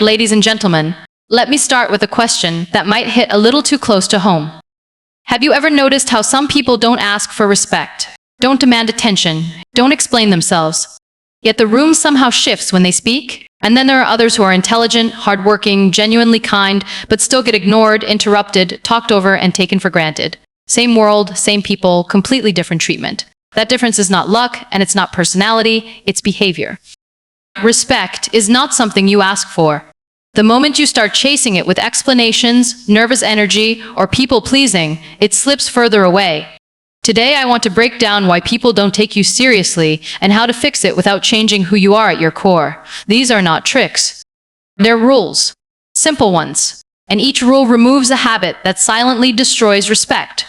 Ladies and gentlemen, let me start with a question that might hit a little too close to home. Have you ever noticed how some people don't ask for respect, don't demand attention, don't explain themselves, yet the room somehow shifts when they speak? And then there are others who are intelligent, hardworking, genuinely kind, but still get ignored, interrupted, talked over, and taken for granted. Same world, same people, completely different treatment. That difference is not luck, and it's not personality, it's behavior. Respect is not something you ask for. The moment you start chasing it with explanations, nervous energy, or people-pleasing, it slips further away. Today I want to break down why people don't take you seriously and how to fix it without changing who you are at your core. These are not tricks. They're rules. Simple ones. And each rule removes a habit that silently destroys respect.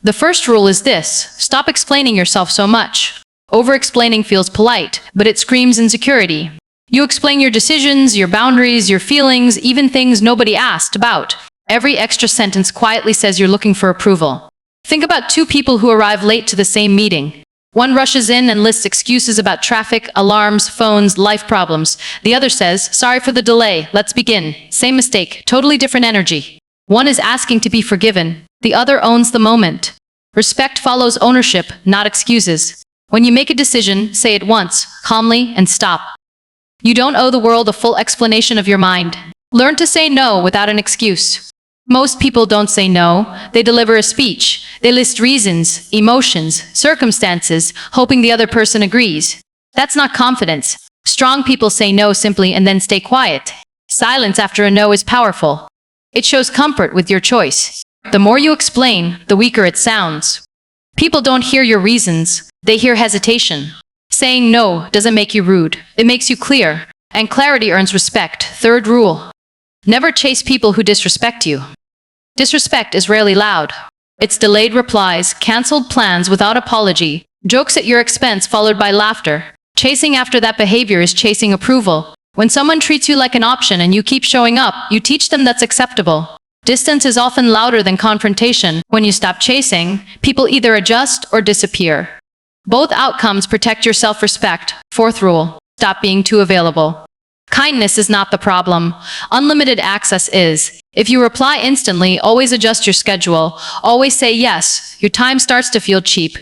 The first rule is this: stop explaining yourself so much. Over-explaining feels polite, but it screams insecurity. You explain your decisions, your boundaries, your feelings, even things nobody asked about. Every extra sentence quietly says you're looking for approval. Think about two people who arrive late to the same meeting. One rushes in and lists excuses about traffic, alarms, phones, life problems. The other says, "Sorry for the delay, let's begin." Same mistake, totally different energy. One is asking to be forgiven. The other owns the moment. Respect follows ownership, not excuses. When you make a decision, say it once, calmly, and stop. You don't owe the world a full explanation of your mind. Learn to say no without an excuse. Most people don't say no, they deliver a speech. They list reasons, emotions, circumstances, hoping the other person agrees. That's not confidence. Strong people say no simply and then stay quiet. Silence after a no is powerful. It shows comfort with your choice. The more you explain, the weaker it sounds. People don't hear your reasons, they hear hesitation. Saying no doesn't make you rude, it makes you clear. And clarity earns respect. Third rule: never chase people who disrespect you. Disrespect is rarely loud. It's delayed replies, cancelled plans without apology, jokes at your expense followed by laughter. Chasing after that behavior is chasing approval. When someone treats you like an option and you keep showing up, you teach them that's acceptable. Distance is often louder than confrontation. When you stop chasing, people either adjust or disappear. Both outcomes protect your self-respect. Fourth rule: stop being too available. Kindness is not the problem. Unlimited access is. If you reply instantly, always adjust your schedule, always say yes, your time starts to feel cheap.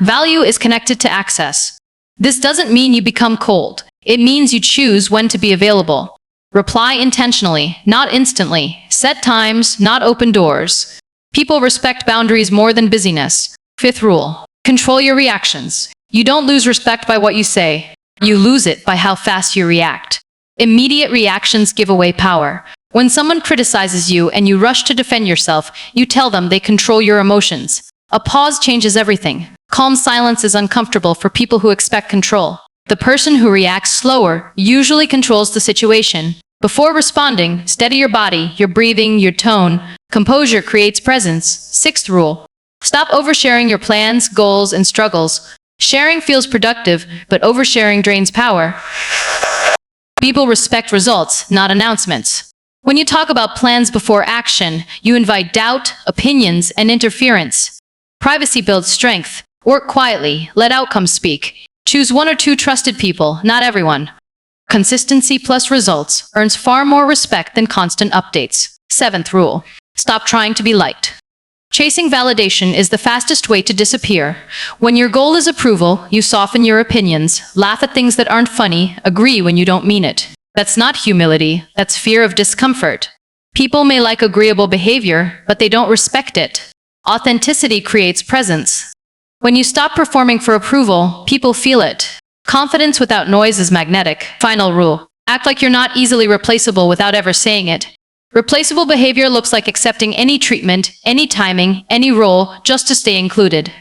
Value is connected to access. This doesn't mean you become cold. It means you choose when to be available. Reply intentionally, not instantly. Set times, not open doors. People respect boundaries more than busyness. Fifth rule: control your reactions. You don't lose respect by what you say. You lose it by how fast you react. Immediate reactions give away power. When someone criticizes you and you rush to defend yourself, you tell them they control your emotions. A pause changes everything. Calm silence is uncomfortable for people who expect control. The person who reacts slower usually controls the situation. Before responding, steady your body, your breathing, your tone. Composure creates presence. Sixth rule: stop oversharing your plans, goals, and struggles. Sharing feels productive, but oversharing drains power. People respect results, not announcements. When you talk about plans before action, you invite doubt, opinions, and interference. Privacy builds strength. Work quietly, let outcomes speak. Choose one or two trusted people, not everyone. Consistency plus results earns far more respect than constant updates. Seventh rule: stop trying to be liked. Chasing validation is the fastest way to disappear. When your goal is approval, you soften your opinions, laugh at things that aren't funny, agree when you don't mean it. That's not humility, that's fear of discomfort. People may like agreeable behavior, but they don't respect it. Authenticity creates presence. When you stop performing for approval, people feel it. Confidence without noise is magnetic. Final rule: act like you're not easily replaceable without ever saying it. Replaceable behavior looks like accepting any treatment, any timing, any role, just to stay included.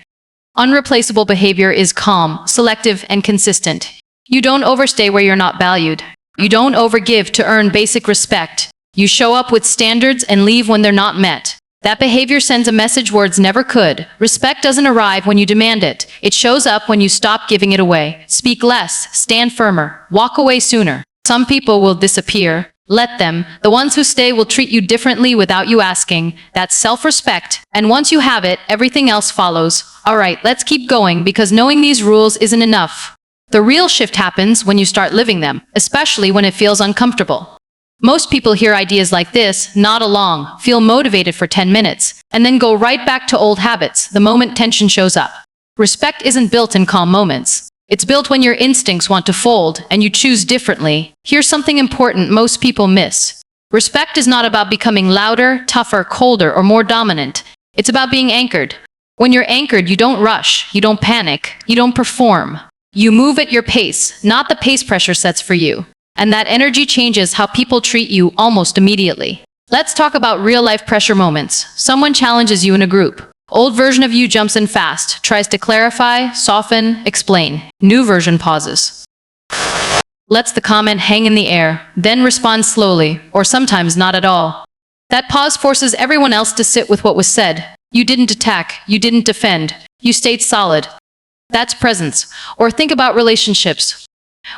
Unreplaceable behavior is calm, selective, and consistent. You don't overstay where you're not valued. You don't overgive to earn basic respect. You show up with standards and leave when they're not met. That behavior sends a message words never could. Respect doesn't arrive when you demand it. It shows up when you stop giving it away. Speak less, stand firmer, walk away sooner. Some people will disappear. Let them. The ones who stay will treat you differently without you asking. That's self-respect. And once you have it, everything else follows. All right, let's keep going, because knowing these rules isn't enough. The real shift happens when you start living them, especially when it feels uncomfortable. Most people hear ideas like this, nod along, feel motivated for 10 minutes, and then go right back to old habits the moment tension shows up. Respect isn't built in calm moments. It's built when your instincts want to fold and you choose differently. Here's something important most people miss. Respect is not about becoming louder, tougher, colder, or more dominant. It's about being anchored. When you're anchored, you don't rush, you don't panic, you don't perform. You move at your pace, not the pace pressure sets for you. And that energy changes how people treat you almost immediately. Let's talk about real-life pressure moments. Someone challenges you in a group. Old version of you jumps in fast, tries to clarify, soften, explain. New version pauses. Lets the comment hang in the air, then responds slowly, or sometimes not at all. That pause forces everyone else to sit with what was said. You didn't attack, you didn't defend, you stayed solid. That's presence. Or think about relationships.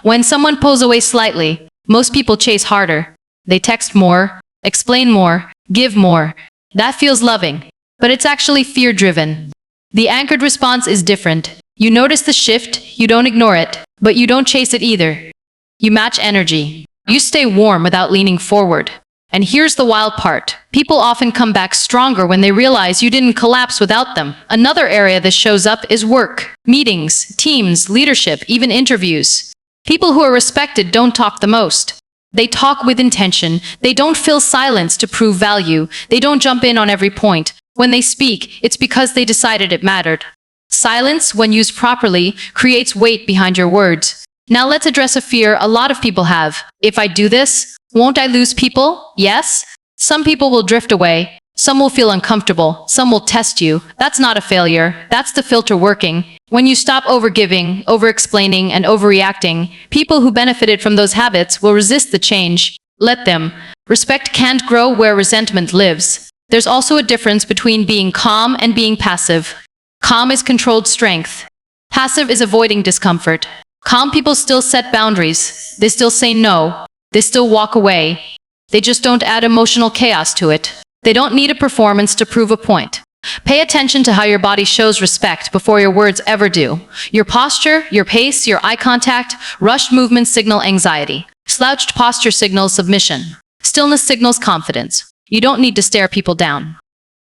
When someone pulls away slightly, most people chase harder. They text more, explain more, give more. That feels loving, but it's actually fear-driven. The anchored response is different. You notice the shift, you don't ignore it, but you don't chase it either. You match energy. You stay warm without leaning forward. And here's the wild part. People often come back stronger when they realize you didn't collapse without them. Another area this shows up is work, meetings, teams, leadership, even interviews. People who are respected don't talk the most. They talk with intention. They don't fill silence to prove value. They don't jump in on every point. When they speak, it's because they decided it mattered. Silence, when used properly, creates weight behind your words. Now let's address a fear a lot of people have. If I do this, won't I lose people? Yes. Some people will drift away. Some will feel uncomfortable. Some will test you. That's not a failure. That's the filter working. When you stop overgiving, over-explaining, and overreacting, people who benefited from those habits will resist the change. Let them. Respect can't grow where resentment lives. There's also a difference between being calm and being passive. Calm is controlled strength. Passive is avoiding discomfort. Calm people still set boundaries. They still say no. They still walk away. They just don't add emotional chaos to it. They don't need a performance to prove a point. Pay attention to how your body shows respect before your words ever do. Your posture, your pace, your eye contact, rushed movements signal anxiety. Slouched posture signals submission. Stillness signals confidence. You don't need to stare people down.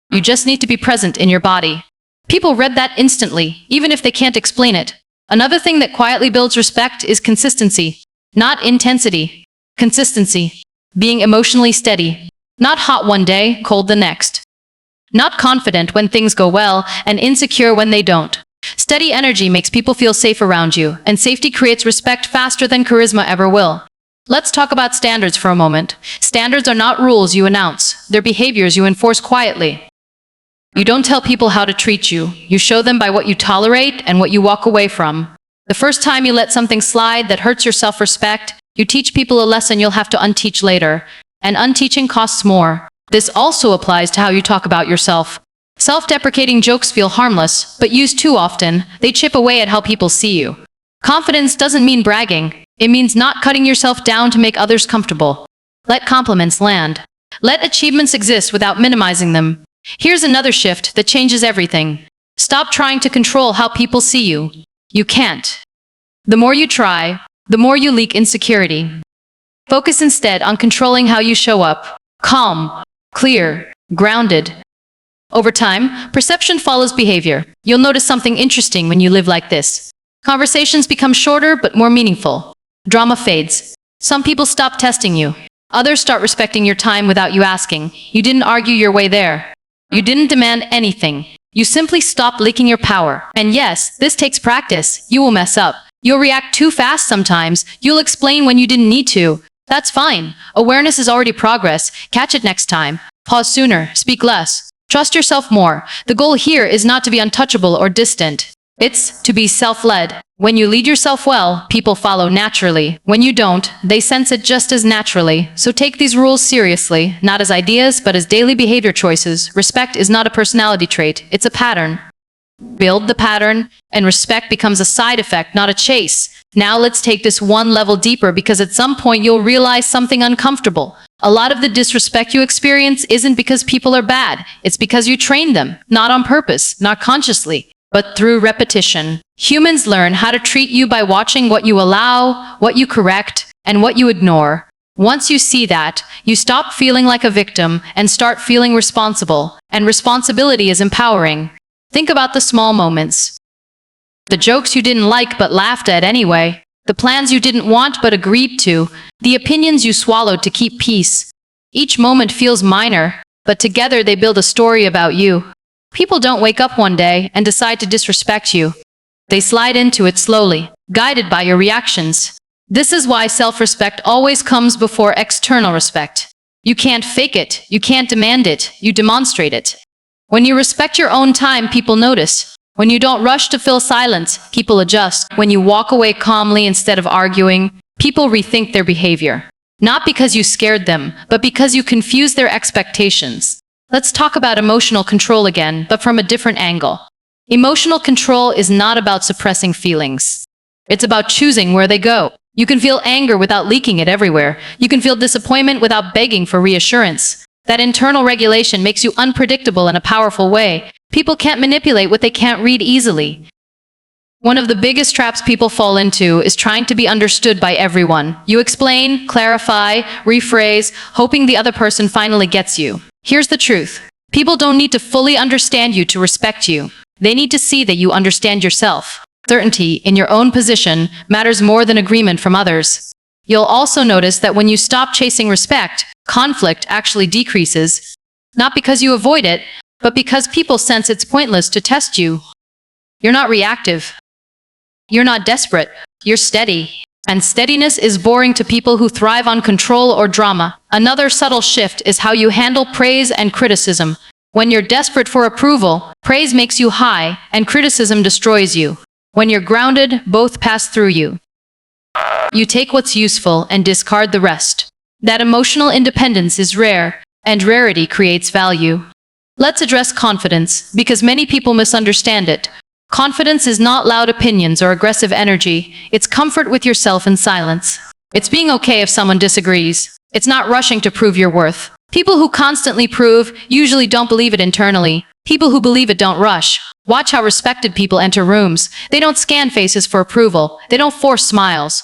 You just need to be present in your body. People read that instantly, even if they can't explain it. Another thing that quietly builds respect is consistency. Not intensity. Consistency. Being emotionally steady. Not hot one day, cold the next. Not confident when things go well, and insecure when they don't. Steady energy makes people feel safe around you, and safety creates respect faster than charisma ever will. Let's talk about standards for a moment. Standards are not rules you announce. They're behaviors you enforce quietly. You don't tell people how to treat you. You show them by what you tolerate and what you walk away from. The first time you let something slide that hurts your self-respect, you teach people a lesson you'll have to unteach later. And unteaching costs more. This also applies to how you talk about yourself. Self-deprecating jokes feel harmless, but used too often, they chip away at how people see you. Confidence doesn't mean bragging. It means not cutting yourself down to make others comfortable. Let compliments land. Let achievements exist without minimizing them. Here's another shift that changes everything. Stop trying to control how people see you. You can't. The more you try, the more you leak insecurity. Focus instead on controlling how you show up. Calm, clear, grounded. Over time, perception follows behavior. You'll notice something interesting when you live like this. Conversations become shorter but more meaningful. Drama fades. Some people stop testing you. Others start respecting your time without you asking. You didn't argue your way there. You didn't demand anything. You simply stopped leaking your power. And yes, this takes practice. You will mess up. You'll react too fast sometimes. You'll explain when you didn't need to. That's fine. Awareness is already progress. Catch it next time. Pause sooner. Speak less. Trust yourself more. The goal here is not to be untouchable or distant. It's to be self-led. When you lead yourself well, people follow naturally. When you don't, they sense it just as naturally. So take these rules seriously, not as ideas, but as daily behavior choices. Respect is not a personality trait. It's a pattern. Build the pattern, and respect becomes a side effect, not a chase. Now let's take this one level deeper, because at some point you'll realize something uncomfortable. A lot of the disrespect you experience isn't because people are bad. It's because you trained them, not on purpose, not consciously, but through repetition. Humans learn how to treat you by watching what you allow, what you correct, and what you ignore. Once you see that, you stop feeling like a victim and start feeling responsible, and responsibility is empowering. Think about the small moments. The jokes you didn't like but laughed at anyway, the plans you didn't want but agreed to, the opinions you swallowed to keep peace. Each moment feels minor, but together they build a story about you. People don't wake up one day and decide to disrespect you. They slide into it slowly, guided by your reactions. This is why self-respect always comes before external respect. You can't fake it, you can't demand it, you demonstrate it. When you respect your own time, people notice. When you don't rush to fill silence, people adjust. When you walk away calmly instead of arguing, people rethink their behavior. Not because you scared them, but because you confused their expectations. Let's talk about emotional control again, but from a different angle. Emotional control is not about suppressing feelings. It's about choosing where they go. You can feel anger without leaking it everywhere. You can feel disappointment without begging for reassurance. That internal regulation makes you unpredictable in a powerful way. People can't manipulate what they can't read easily. One of the biggest traps people fall into is trying to be understood by everyone. You explain, clarify, rephrase, hoping the other person finally gets you. Here's the truth. People don't need to fully understand you to respect you. They need to see that you understand yourself. Certainty in your own position matters more than agreement from others. You'll also notice that when you stop chasing respect, conflict actually decreases. Not because you avoid it, but because people sense it's pointless to test you. You're not reactive. You're not desperate. You're steady. And steadiness is boring to people who thrive on control or drama. Another subtle shift is how you handle praise and criticism. When you're desperate for approval, praise makes you high, and criticism destroys you. When you're grounded, both pass through you. You take what's useful and discard the rest. That emotional independence is rare, and rarity creates value. Let's address confidence, because many people misunderstand it. Confidence is not loud opinions or aggressive energy. It's comfort with yourself in silence. It's being okay if someone disagrees. It's not rushing to prove your worth. People who constantly prove usually don't believe it internally. People who believe it don't rush. Watch how respected people enter rooms. They don't scan faces for approval. They don't force smiles.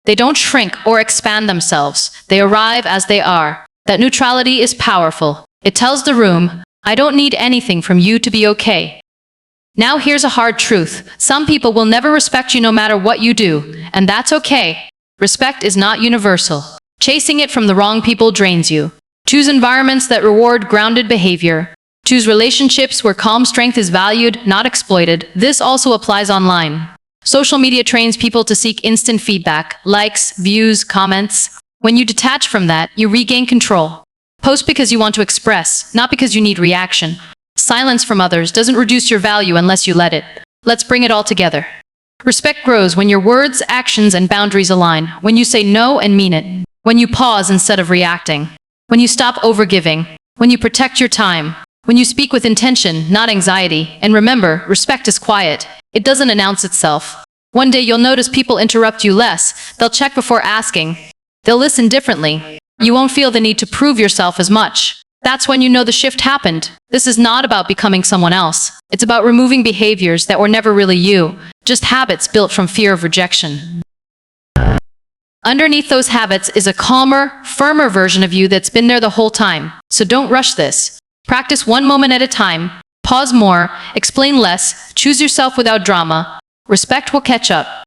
They don't shrink or expand themselves. They arrive as they are. That neutrality is powerful. It tells the room, I don't need anything from you to be okay. Now here's a hard truth. Some people will never respect you no matter what you do, and that's okay. Respect is not universal. Chasing it from the wrong people drains you. Choose environments that reward grounded behavior. Choose relationships where calm strength is valued, not exploited. This also applies online. Social media trains people to seek instant feedback, likes, views, comments. When you detach from that, you regain control. Post because you want to express, not because you need reaction. Silence from others doesn't reduce your value unless you let it. Let's bring it all together. Respect grows when your words, actions, and boundaries align. When you say no and mean it. When you pause instead of reacting. When you stop overgiving. When you protect your time. When you speak with intention, not anxiety. And remember, respect is quiet. It doesn't announce itself. One day you'll notice people interrupt you less. They'll check before asking. They'll listen differently. You won't feel the need to prove yourself as much. That's when you know the shift happened. This is not about becoming someone else. It's about removing behaviors that were never really you, just habits built from fear of rejection. Underneath those habits is a calmer, firmer version of you that's been there the whole time. So don't rush this. Practice one moment at a time. Pause more, explain less, choose yourself without drama. Respect will catch up.